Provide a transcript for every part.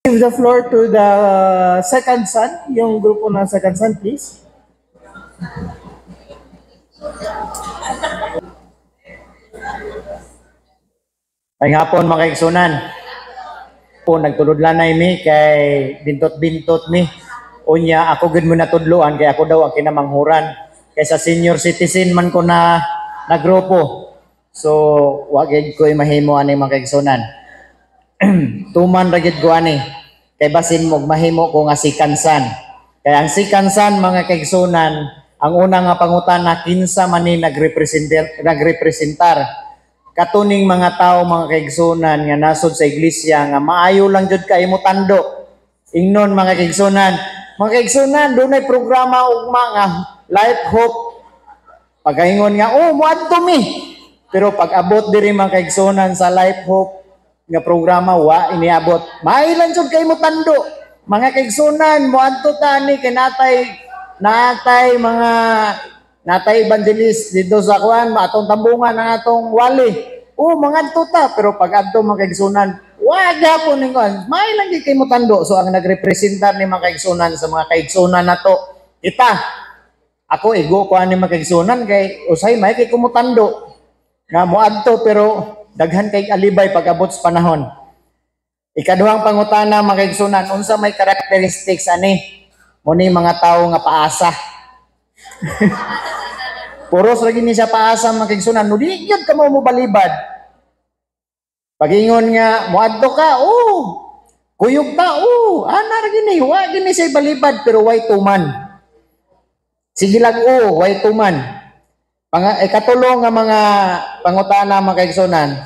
Give the floor to the second son, yung grupo ng second son, please. Ay hapon mga kaigsunan. Po nagtulod lanay mi kay bintot-bintot mi. Unya ako gid mo natudloan kay ako daw ang kinamanghuran. Kay sa senior citizen man ko na grupo. So wa gid ko mahimo ani mga kaigsunan. Tuman ra gid ko ani. Kay basin mo mahimo ko nga sikansan. Kay ang sikansan mga kaigsunan, ang una nga pangutana kinsa man ni nagrepresentar katuning mga tao mga kaigsunan nga nasod sa iglesia nga maayo lang jud kay mo tando. Ingnon mga kaigsunan dunay programa ugma nga Life Hope. Pagaingon nga moadto mi. Pero pag abot diri mga kaigsunan sa Life Hope nga programa wa iniabot. Maayo lang jud kay mo tando. Mga kaigsunan moadto ta ni kay natay evangelist dito sa kuan atong tambungan ang atong wali. Mga tuta pero pag adto mga kaigsunan, wa gyapon ning kuan. May lang gid kay mo tando. So ang nagrepresentar ni mga kaigsunan sa mga kaigsunan nato, ako igo ko ani mga kaigsunan kay usay may kay kumutando. Nga moadto pero daghan kay alibay pag abot sa panahon. Ikaduhang pangutana mga kaigsunan, unsa may characteristics ani? Muni mga tao nga paasa. Puros lagi ni siya paasa mga kaigsunan. No di gyud ka mo balibad. Pagingon nga moadto ka, kuyog ta, ana ra gini, wa gini siya balibad pero way tuman. Sige lang way tuman. Ikatulong nga mga pangutana mga kaigsunan.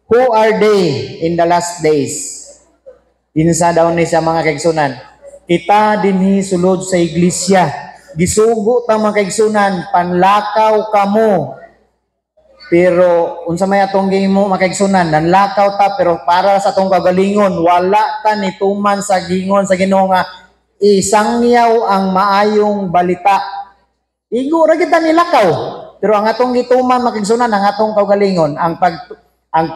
Who are they in the last days? Insa daw ni sa mga kaigsunan. Kita dinhi sulod sa iglesia. Gisugo ta mga kaigsunan, panlakaw kamo. Pero unsa may atong gihimo mga kaigsunan, nanlakaw ta pero para sa atong kagalingon, wala ta nituman sa gingon sa Ginoo nga isangyaw ang maayong balita. Igo ra kita nilakaw. Pero ang atong gituman mga kaigsunan, ang atong kagalingon, ang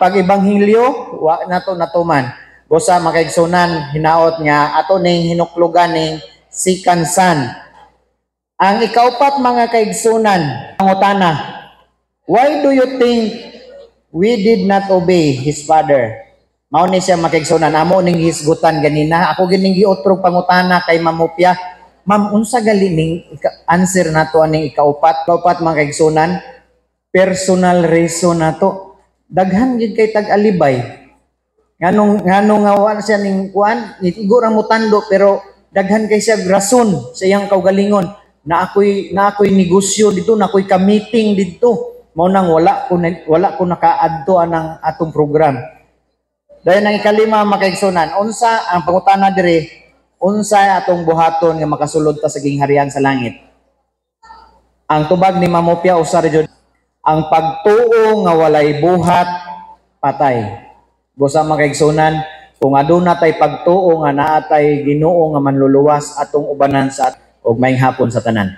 pag-ebanghelyo wa nato natuman. Busa mga kaigsunan, hinaot nga ato ning hinuklogan ning sikansan. Ang ikaupat mga kaigsunan, pangutana, why do you think we did not obey his father? Mao ni siya mga kaigsunan, amo ning hisgutan ganina. Ako gining giotro pangutana kay Mamupya. Ma'am, unsa gali ning answer nato aning ikaupat mga kaigsunan? Personal reason nato. Daghan gid kay tag-alibay. Nganong nga wala siya ning kuan, igura mo tando pero daghan kay siya rason sa iyang kaugalingon. Na ako'y negosyo dito, na ako'y ka-meeting dito. Mao nang wala ko nakaadto anang atong program. Dahil ang ikalima mga kaigsunan, unsa ang pangutana diri, unsa atong buhaton nga makasulod ta sa gingharian sa langit? Ang tubag ni Mamupya usa ra jud, ang pagtuo nga walay buhat patay. Busa mga kaigsunan, kung aduna tay pagtuo nga naa tay Ginoo nga manluluwas atong ubanan sa ug maayong hapon sa tanan.